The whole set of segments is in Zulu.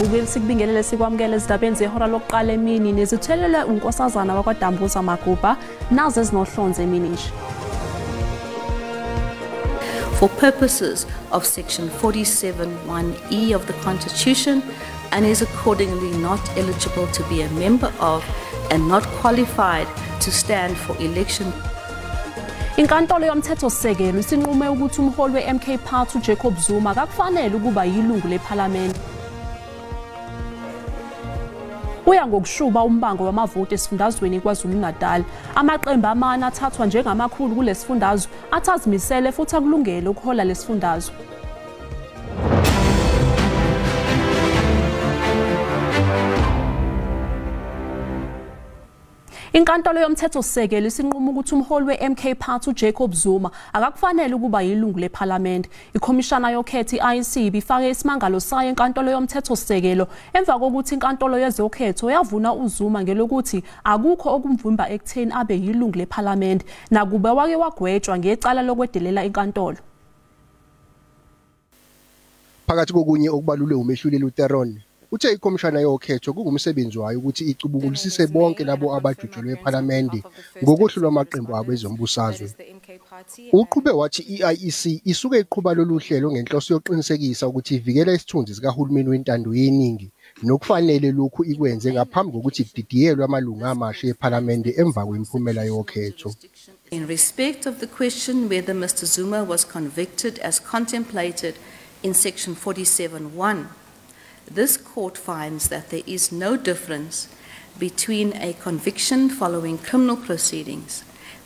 sikubingelele sikwamukele ezindabeni zehora lokuqala emini nezithelele unkosazana wakwaDambuza Maguba nazo ezinohlonze emini nje. For purposes of Section 47(1)(e) of the Constitution and is accordingly not eligible to be a member of and not qualified to stand for election. Inkantolo yomthethosisekelo isinqume ukuthi umholi weMK Party uJacob Zuma akakufanele ukuba yilungu lePhalamende. Uya ngokushuba umbango wamavoti esifundazweni kwaZulu-Natal. Amaqembu amane athathwa njengamakhulu kulesifundazwe athazimisele futhi akulungele ukuhola lesifundazwe. Inkantolo yomthethosisekelo isinqume ukuthi umholi weMK Party uJacob Zuma akakufanele ukuba yilungu lePhalamende. Ikhomishana yokhetho iIEC bifake isimangalo sayo enkantolo yomthethosisekelo emva kokuthi inkantolo yezokhetho yavuna uZuma ngelokuthi akukho okumvimba ekutheni abe yilungu lePhalamende nakube wake wagwetshwa ngecala lokwedelela inkantolo. Phakathi kokunye okubalulwe umehluleli uTheron uthe ikhomishana yokhetho kungumsebenzi wayo ukuthi icubukulisise bonke labo abajujelwe ePhalamende ngokuhlulwa amaqembu abo ezombusazwe. Uqhube wathi iIEC isuke iqhuba lolu hlelo ngenhloso yokuqinisekisa ukuthi ivikela isithunzi sikahulumeni wentando yeningi nokufanele lokhu ikwenze ngaphambi kokuthi kudidiyelwe amalunga amasha ePhalamende emva kwemiphumela yokhetho. In respect of the question whether Mr. Zuma was convicted as contemplated in Section 47(1), this court finds that there is no difference between a conviction following criminal proceedings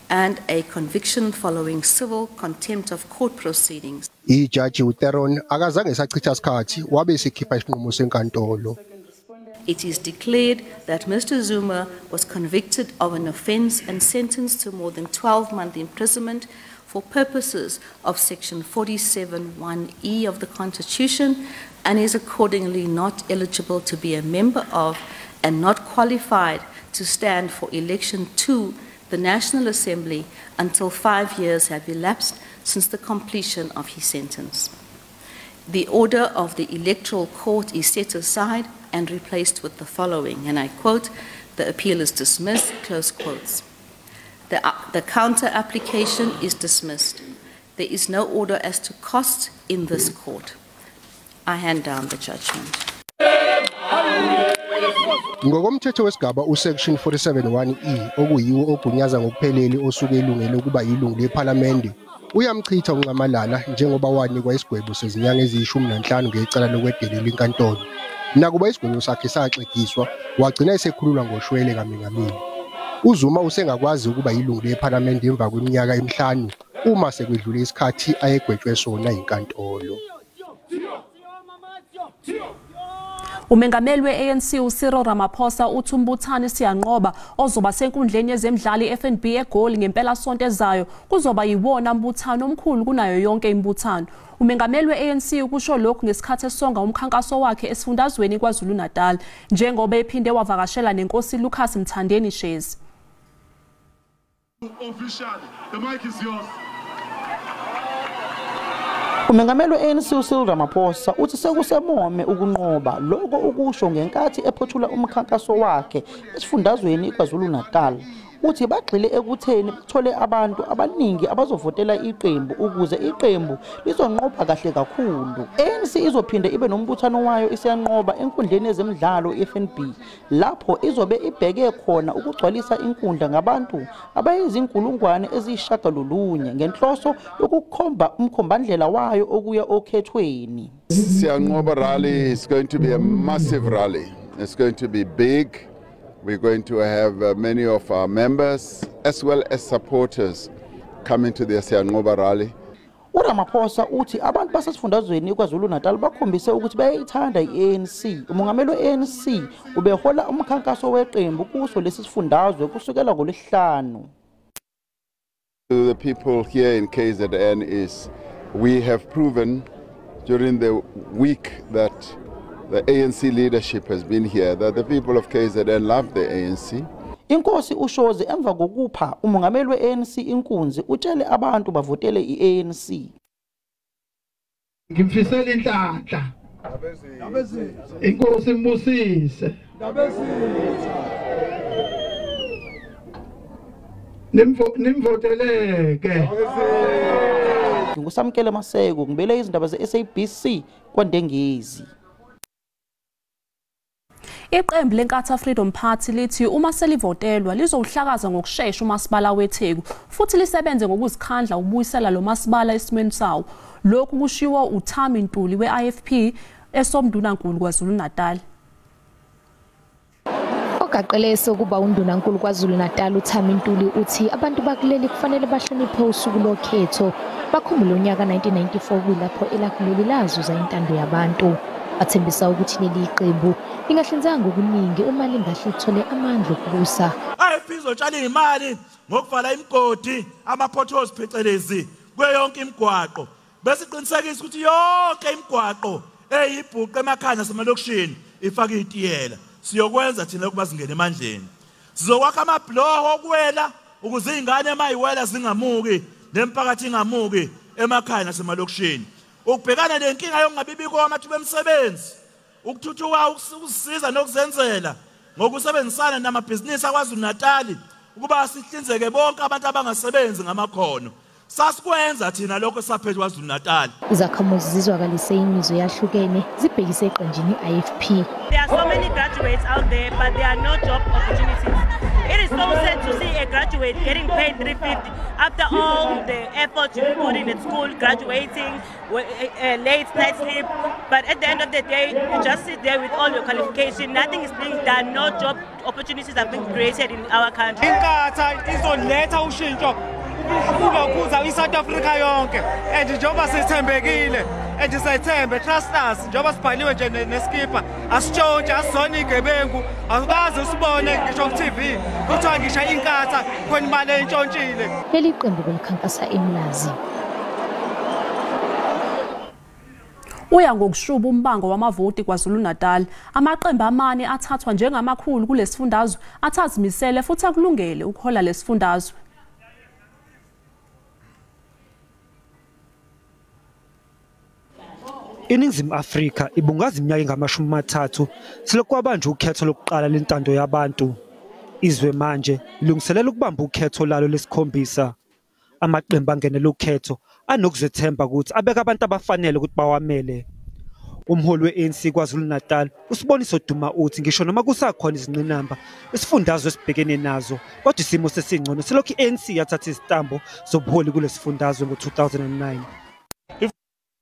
and a conviction following civil contempt of court proceedings. Ijaji uTheron akazange sachitha isikhathi wabe sikhipha isinqumo senkantolo. It is declared that Mr. Zuma was convicted of an offence and sentenced to more than 12-month imprisonment for purposes of Section 47(1)(e) of the Constitution and is accordingly not eligible to be a member of and not qualified to stand for election to the National Assembly until 5 years have elapsed since the completion of his sentence. The order of the Electoral Court is set aside and replaced with the following, and I quote, "The appeal is dismissed," close quotes. The counter application is dismissed. There is no order as to cost in this court. I hand down the judgment. Ngokomthetho wesigaba usection 47(1)(e) okuyiwo ogunyaza ngokuphelele osuke ilungelo ukuba yilungu lePhalamende uyamchitha uNcamalala njengoba wanikwa isigwebo sezinyanga eziyishumi-15 ngecala lokwedelela inkantolo. Nakuba isigwebo sakhe saxegiswa wagcina esekhululwa ngoshwele kaMengameli. uZuma usengakwazi ukuba yilungu lePhalamende emva kweminyaka emihlanu uma sekwedlule isikhathi ayegwetshwe sona inkantolo. Umengameli we-ANC uCyril Ramaphosa uthi umbuthano siyanqoba ozoba senkundleni yezemidlalo iFNB eGoli ngempela sonto ezayo kuzoba yiwona mbuthano omkhulu kunayo yonke imbuthano. Umengameli we-ANC ukusho lokhu ngesikhathi esonga umkhankaso wakhe esifundazweni kwaZulu-Natal njengoba ephinde wavakashela nenkosi Lucas Mthandeni Shezi. Official, the mic is yours. Umengameli we-ANC uCyril Ramaphosa uthi sekusemome ukunqoba lokho ukusho ngenkathi ephothula umkhankaso wakhe esifundazweni kwaZulu-Natal. Uthi bagxile ekutheni bathole abantu abaningi abazovotela iqembu ukuze iqembu lizonqoba kahle kakhulu. ANC izophinde ibe nombuthano wayo isiyanqoba enkundleni yezemidlalo iFNB lapho izobe ibheke khona ukugcwalisa inkundla ngabantu abayizinkulungwane eziyishagalolunye ngenhloso yokukhomba umkhombandlela wayo okuya okhethweni. Siyanqoba rally is going to be a massive rally. It's going to be big. We're going to have many of our members as well as supporters coming to the Siyanqoba rally. uRamaphosa uthi abantu basesifundazweni kwaZulu-Natal bakhombise ukuthi bayayithanda iANC. Umongameli weANC ubehola umkhankaso weqembu kuso lesi sifundazwe kusukela ngoLwesihlanu. To the people here in KZN is we have proven during the week that the ANC leadership has been here, that the people of KZN love the ANC. Inkosi uShozi emva kokupha umongameli weANC inkunzi utshele abantu bavotele iANC. Ngimfisela inhlanhla Inkosi imbusise. Nimvoteleke. Ngusamkele Maseko ngibele izindaba ze-SABC kwaNdengezi. Iqembu leNkatha Freedom Party lithi uma selivotelwa lizowuhlakaza ngokusheshsha umasipala weTheku futhi lisebenze ngokuzikhandla ukubuyisela lo masipala esimweni sawo. Lokhu kushiwo uThami Ntuli we-IFP eSomndunankulu KwaZulu-Natal. Ogaqeleso kuba uNdunankulu KwaZulu-Natal uThami Ntuli uthi abantu bakuleli kufanele bahloniphe usuku lokhetho bakhumbule unyaka 1994 kulapho elakuleli lazuza intando yabantu. Bathembisa ukuthi leli iqembu lingahlinzeka ngokuningi uma lingahle lithole amandla okubusa. IFP izotshala imali ngokuvala imigodi ama-potholes phecelezi kweyonke imigwaqo bese iqinisekisa ukuthi yonke imigwaqo eyibhuqe emakhaya nasemalokishini ifake itiyela. Siyokwenza thina ukuba singene emandleni. Sizokwakha amabloho okuwela ukuze izingane emayiwela zingamuki nemphakathi ingamuki emakhaya nasemalokishini. Ukubhekana nenkinga yokungabibikho kwamathuba emisebenzi, ukuthuthuka ukusisiza nokuzenzela ngokusebenzisana namabhizinisi aKwaZulu-Natal ukuba sihlinzeke bonke abantu abangasebenzi ngamakhono. Sasikwenza thina lokho saphethe KwaZulu-Natal. Izakhamuzi zizwakalise imizwa yahlukene zibhekise eqenjini IFP. There are so many graduates out there, but there are no job opportunities. It is so sad to see a graduate getting paid $350 after all the effort you put in at school, graduating, late night sleep. But at the end of the day, you just sit there with all your qualification. Nothing is being done. No job opportunities are being created in our country. Inkatha izoletha ushintsho ukuza iSouth Africa yonke and njengoba sithembekile and sithembe trust us njengoba sibhaliwe nje neskipa asitshontshe asizona igebengu akukaze usibone ngisho ku-TV kuthiwa ngisho inkatha khona imali entshontshile. Leli qembu belikhankasa eMlazi. Uya ngokushuba umbango wamavoti KwaZulu-Natal, amaqembu amane athathwa njengamakhulu kulesifundazwe athazimisele futhi akulungele ukuhola lesifundazwe. INingizimu Afrika ibungaza iminyaka engama-30 selokhu kwabanje ukhetho lokuqala lentando yabantu. Izwe manje ilungiselela ukubamba ukhetho lalo lesikhombisa. Amaqembu angenela ukhetho anokuzethemba ukuthi abeka abantu abafanele ukuthi bawamele. Umholi we-ANC KwaZulu-Natal uSiboniso Duma uthi ngisho noma kusakhona izingqinamba isifundazwe esibhekene nazo kodwa isimo sesingcono selokhu i-ANC yathatha izitambo zobuholi kulesifundazwe ngo-2009.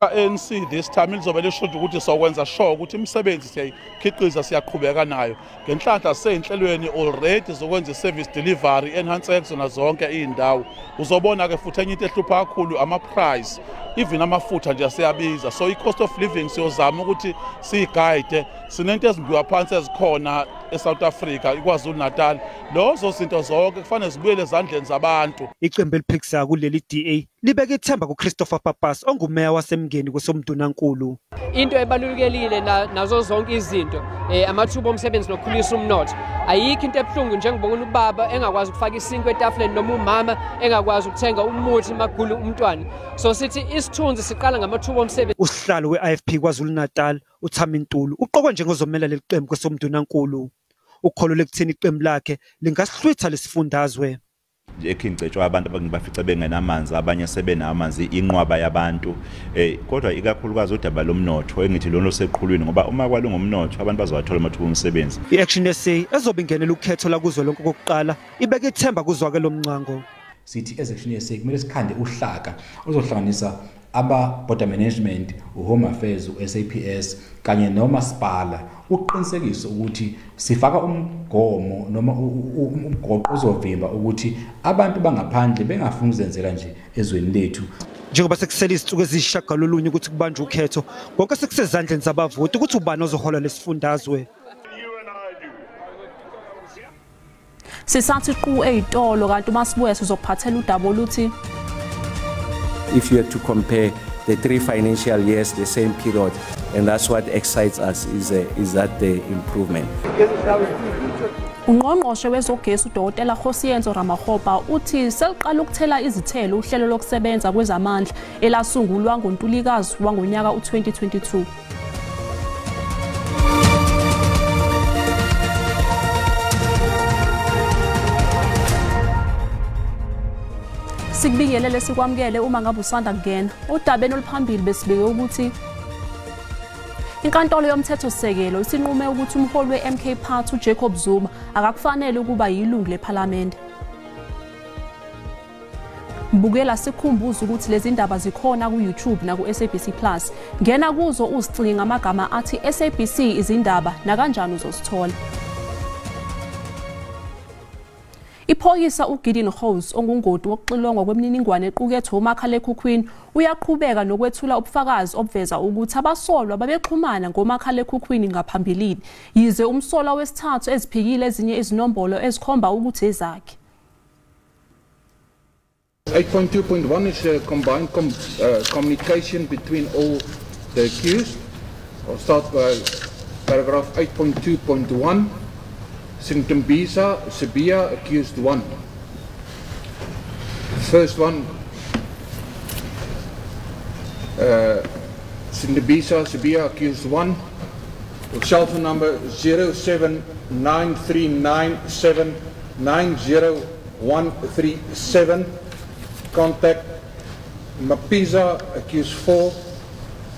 ANC this time lizobe lishoda ukuthi sokwenza sure ukuthi imisebenzi siyayikhiqiza siyaqhubeka nayo ngenhlanhla seyinhlelweni already zokwenza service delivery enhance kuzona zonke izindawo. Uzobona ke futhi enye into ehlupha kakhulu ama price, even amafutha nje asiyabiza, so i cost of living siyozama ukuthi siyiguide. Sinento ezimbiwa phansi ezikhona eSouth Africa iKwaZulu-Natal, lozo zinto zonke kufanele zibuyele ezandleni zabantu. Iqembu eliphikisa kuleli DA libeke ithemba kuChristopher Pappas ongumeya wasemngeni kweSomndunankulu. Into ebalulekile nazo zonke izinto amathuba omsebenzi nokukhulisa umnotho. Ayikho into ebuhlungu njengobona ubaba engakwazi ukufaka isinkwe etafuleni noma umama engakwazi ukuthenga umuthi magulu umntwana. So sithi isithunzi siqala ngamathuba omsebenzi. Usihlalo we-IFP KwaZulu-Natal uThami Ntuli uqokwe njengozomela leli qembu kweSomndunankulu. Ukholo lekuthini iqembu lakhe lingasihlwitha lesifundazwe. Ekhincetshwa abantu abangibafica bengenamanzi abanye sebenamanzi inqwaba yabantu kodwa ikakhulukazi udaba lomnotho engithi lona oseqhulwini ngoba uma kwalungomnotho abantu bazowathola amathuba omsebenzi. I-Action SA ezobe ingenela ukhetho lakuzwe lonke kokuqala ibeke ithemba kuzwake lomncango. Sithi as-Action SA kumele sikhande uhlaka ozohlanganisa aba-border management, u-home affairs, u-SAPS kanye nomasipala uqinisekisa ukuthi sifaka umgomo noma umgoqo ozovimba ukuthi abantu bangaphandle bengafuni ukuzenzela nje ezweni lethu. Njengoba sekusele izinsuku eziyishagalolunye ukuthi kubanje ukhetho konke sekusezandleni zabavoti ukuthi ubani ozohola lesifundazwe. Sisathi qhu ezitolo kanti uma sibuya sizophathela udaba oluthi if you have to compare the 3 financial years, the same period, and that's what excites us is that the improvement. Ungqongqoshe wezogesi uDokotela Khosiyenzo Ramakgopa uthi seliqala ukuthela izithelo uhlelo lokusebenza kwezamandla elasungulwa ngoNtulikazi wangonyaka u2022. Sikubingelele sikwamukele uma ngabe usanda kungena. Udabeni oluphambili besibike ukuthi inkantolo yomthethosisekelo isinqume ukuthi umholi we-MK Party uJacob Zuma akakufanele ukuba yilungu lePhalamende. Mbukela sikhumbuza ukuthi lezi ndaba zikhona ku YouTube na ku SABC Plus. Ngena kuzo uzicinge ngamagama athi SABC izindaba na kanjani uzosithola. Iphoyisa uGideon Hose ongungoti wokuxilongwa kwemininingwane equkethwe umakhalekhukhwini uyaqhubeka nokwethula ubufakazi obuveza ukuthi abasolwa babexhumana ngomakhalekhukhwini ngaphambilini yize umsolwa wesithathu eziphikile ezinye izinombolo ezikhomba ukuthi ezakhe. 8.2.1 is a combined communication between all the accused. I'll start by paragraph 8.2.1. Sintembisa Sibia accused 1. First one, Sintembisa Sibia accused 1. Cell phone number 0793979037. Contact Mapiza accused 4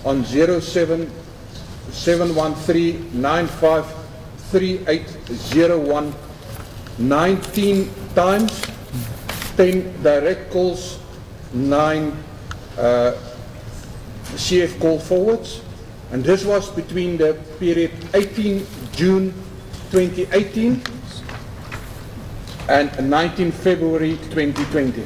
on 07713953801 19 times, 10 direct calls, 9 CF call forwards, and this was between the period 18 June 2018 and 19 February 2020.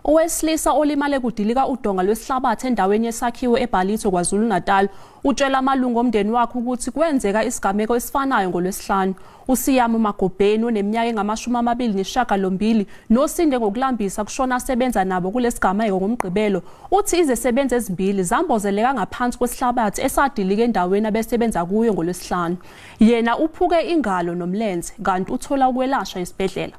Owesilisa olimale kudilika udonga lwesihlabathi endaweni yesakhiwo eBhalito kwaZulu Natal utshela amalungu omndeni wakhe ukuthi kwenzeka isigameko esifanayo ngoLwesihlanu. uSiyami Magobheni oneminyaka engama-28 nosinde ngokulambisa kushona asebenza nabo kulesigameko ngomgqibelo uthi izesebenzi ezimbili zambozeleka ngaphansi kwesihlabathi esadilika endaweni abesebenza kuyo ngoLwesihlanu. Yena uphuke ingalo nomlenze kanti uthola ukwelashwa esibhedlela.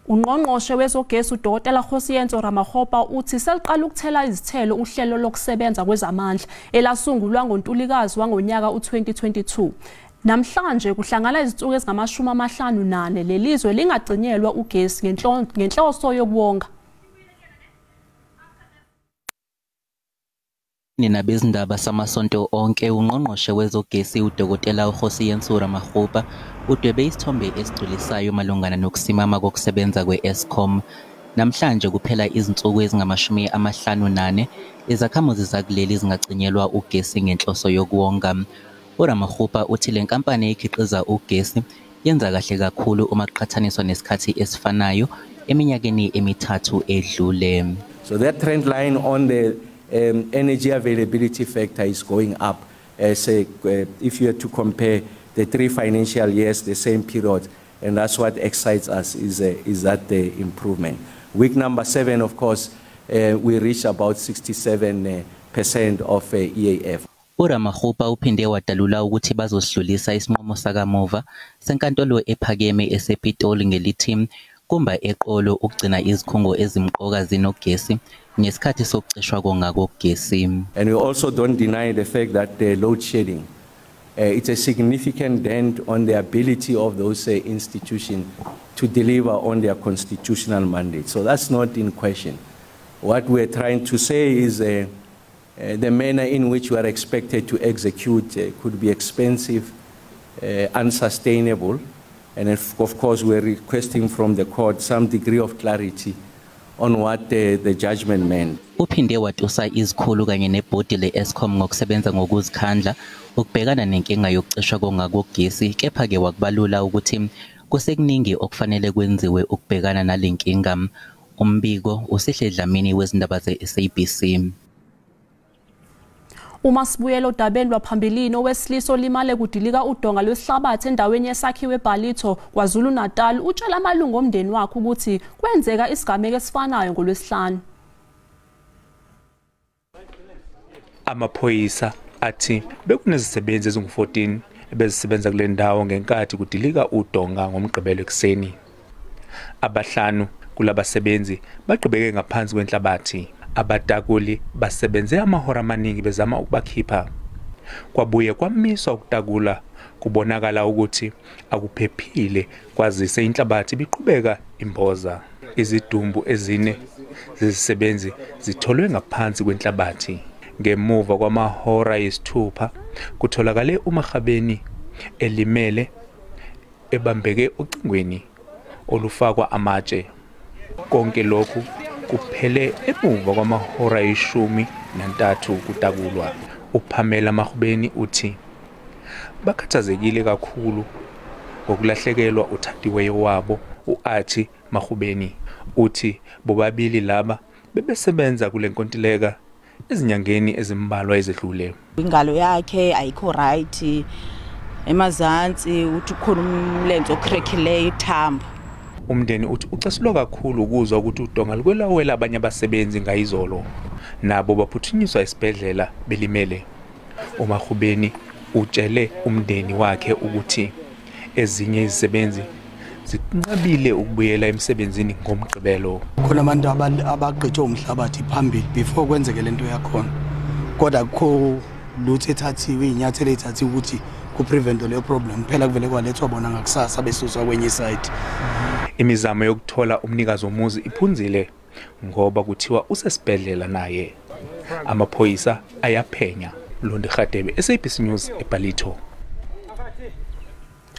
Ungqongqoshe wezogesi uDokotela Khosiyentsho Ramaphosa uthi seliqala ukuthela izithelo uhlelo lokusebenza kwezamandla elasungulwa ngoNtulikazi wangonyaka u2022. Namhlanje kuhlangana izinsuku ezingama-54 lelizwe lingagcinyelwa ugesi ngenhloso yokuwonga. Ninabezindaba samasonto onke ungqongqoshe wezogesi uDokotela Khosiyentsho Ramaphosa udwebe isithombe esigculisayo malungana nokusimama kokusebenza kwe-Eskom. Namhlanje kuphela izinsuku ezingama-54 izakhamuzi zakuleli zingagcinyelwa ugesi ngenhloso yokuwonga. uRamaphosa uthi le nkampani ekhiqiza ugesi yenza kahle kakhulu uma kuqhathaniswa nesikhathi esifanayo eminyakeni emithathu edlule. So that trend line on the energy availability factor is going up. If you are to compare the 3 financial years, the same period, and that's what excites us is that the improvement. Week number 7, of course, we reached about 67% of EAF. uRamaphosa uphinde wadalula ukuthi bazohlulisa isinqumo sakamuva senkantolo ephakeme esePitoli ngelithi kumba eqolo ukugcina izikhungo ezimqoka zinogesi ngesikhathi sokucishwa konga kogesi. And we also don't deny the fact that the load shedding it's a significant dent on the ability of those institutions to deliver on their constitutional mandate. So that's not in question. What we're trying to say is the manner in which we are expected to execute could be expensive, unsustainable, and of course we're requesting from the court some degree of clarity on what the judgment meant. Uphinde watusa izikhulu kanye nebhodi le-Eskom ngokusebenza ngokuzikhandla ukubhekana nenkinga yokucishwa konga kogesi, kepha ke wakubalula ukuthi kusekuningi okufanele kwenziwe ukubhekana nalenkinga. Umbiko uSihle Dlamini wezindaba ze-SABC. Uma sibuyela odabeni lwaphambilini owesilisa olimale kudilika udonga lwesihlabathi endaweni yesakhiwo eBhalito kwaZulu Natal utshela amalungu omndeni wakhe ukuthi kwenzeka isigameko esifanayo ngoLwesihlanu. Amaphoyisa athi bekunezisebenzi ezingu-14 ebezisebenza kule ndawo ngenkathi kudilika udonga ngomgqibelo ekseni. Abahlanu kulabasebenzi baqhubeke ngaphansi kwenhlabathi. Abatakuli basebenze amahora amaningi bezama ukubakhipha. Kwabuye kwamiswa ukutakula kubonakala ukuthi akuphephile kwazise inhlabathi biqhubeka imboza. Izidumbu ezine zezisebenzi zitholwe ngaphansi kwenhlabathi. Ngemuva kwamahora ayisithupha kutholakale uMagabeni elimele ebambeke ocingweni olufakwa amatshe. Konke lokhu kuphele emuva kwamahora ayishumi-nantathu kutakulwa. uPamela Magabeni uthi bakhathazekile kakhulu ngokulahlekelwa uthandiweyo wabo uArchie Magabeni. Uthi bobabili laba bebesebenza kule nkontileka ezinyangeni ezimbalwa ezedlule. Ingalo yakhe ayikho right, emazantsi uthi khona umlenze okrekhileyo ithambo. Umndeni uthi ucasulwa kakhulu ukuzwa ukuthi udonga lukwelawela abanye abasebenzi ngayizolo, nabo baphuthunyiswa esibhedlela belimele. uMagabeni utshele umndeni wakhe ukuthi ezinye izisebenzi zinqabile ukubuyela emsebenzini ngomgqibelo. Khona abantu abagqithe umhlabathi phambili before kwenzeke lento yakhona, kodwa kho lutho ethathiwe inyathelo ethathiwe ukuthi ku-prevent le problem phela kuvele kwalethwa bona ngakusasa besuswa kwenye side. Imizamo yokuthola umnikazi womuzi iphunzile ngoba kuthiwa usesibhedlela naye. Amaphoyisa ayaphenya. Londi Radebe, SABC News, eBalito.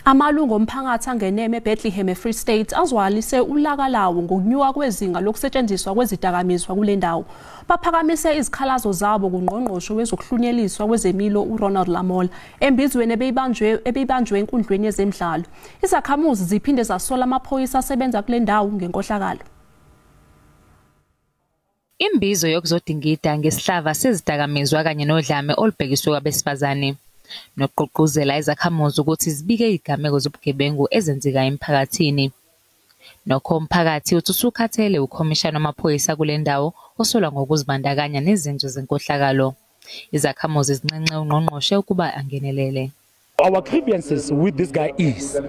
Amalungu omphakathi angeneme eBethlehem eFree State azwalise ulaka lawo ngokunyuka kwezinga lokusetshenziswa kwezidakamizwa kule ndawo. Baphakamise izikhalazo zabo kungqongqoshe wezokuhlunyeliswa kwezemilo uRonald Lamola embizweni ebeyibanjwe enkundleni yezemidlalo. Izakhamuzi ziphinde zasola amaphoyisa asebenza kule ndawo ngenkohlakalo. Imbizo yokuzodingida ngesihlava sezidakamizwa kanye nodlame olubhekiswe kwabesifazane nokuqoquzela izakhamuzi ukuthi zibike izigameko zobugebengu ezenzeka emphakathini. Nokho umphakathi uthi usukhathele ukhomishana wamaphoyisa kule ndawo osolwa ngokuzibandakanya nezenzo zenkohlakalo. Izakhamuzi zinqenqe ungqongqoshe ukuba angenelele. Our grievances with this guy is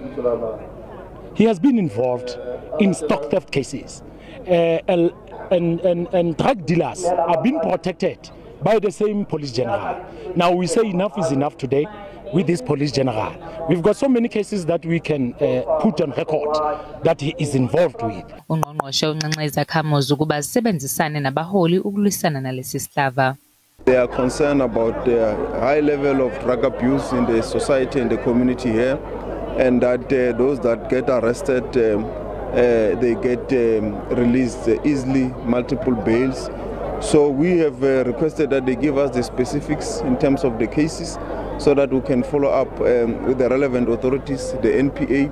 he has been involved in stock theft cases and drug dealers are being protected by the same police general. Now we say enough is enough today with this police general. We've got so many cases that we can put on record that he is involved with. Ungqongqoshe unqenqe izakhamuzi ukuba zisebenzisane nabaholi ukulwisana nalesi sihlava. They are concerned about the high level of drug abuse in the society and the community here, and that those that get arrested, they get released easily, multiple bails. So we have requested that they give us the specifics in terms of the cases so that we can follow up with the relevant authorities, the NPA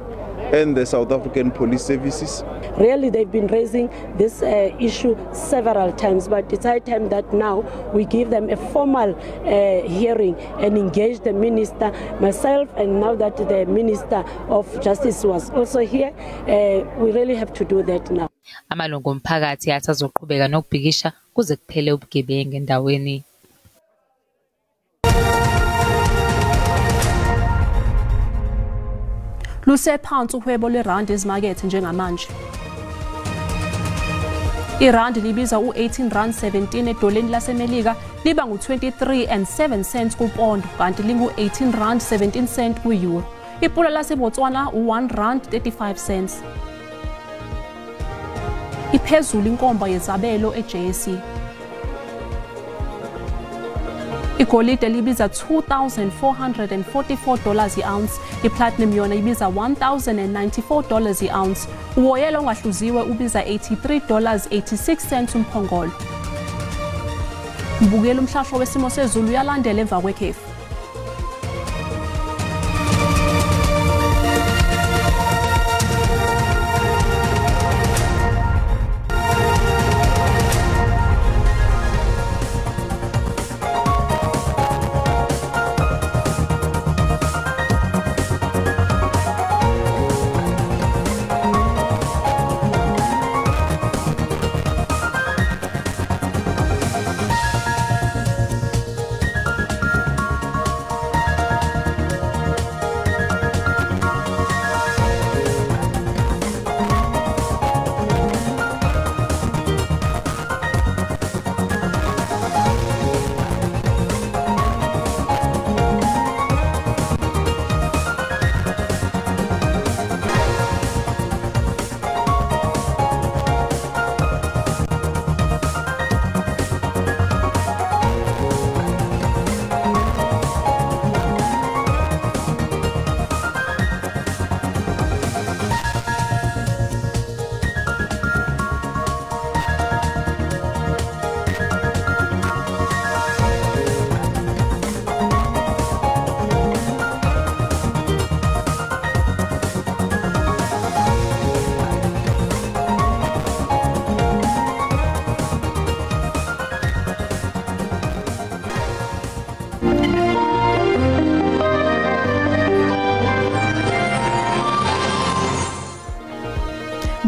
and the South African Police Services. Really, they've been raising this issue several times, but it's high time that now we give them a formal hearing and engage the minister, myself, and now that the Minister of Justice was also here, we really have to do that now. Amalungu omphakathi asazoqhubeka nokubhikisha kuze kuphele ubugebengu endaweni. Lusephansi uhwebo lweRand ezimakethe njengamanje. IRand libiza u18.17 edoleni laseMelika liba ngu23.07 kupondo kanti lingu18.17 kueuro. Ipula laseBotswana u1.35. Iphezulu inkomba yezabelo eJSC. Igolide libiza $2,444 i-ounce, iplatinum yona ibiza $1,094 i-ounce, uwoyela ongahluziwe ubiza $83.86 umphongolo. Mbukela umhlasho wesimo sezulu uyalandela emva kwekhefu.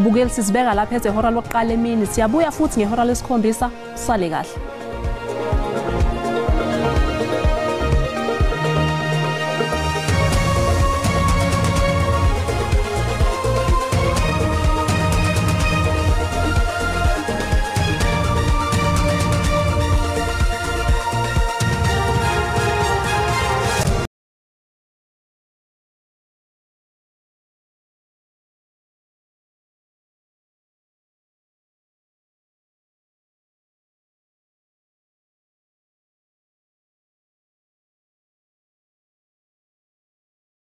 Bukeli sizibeka lapha ezehora lokuqala emini siyabuya futhi ngehora lesikhombisa sale kahle.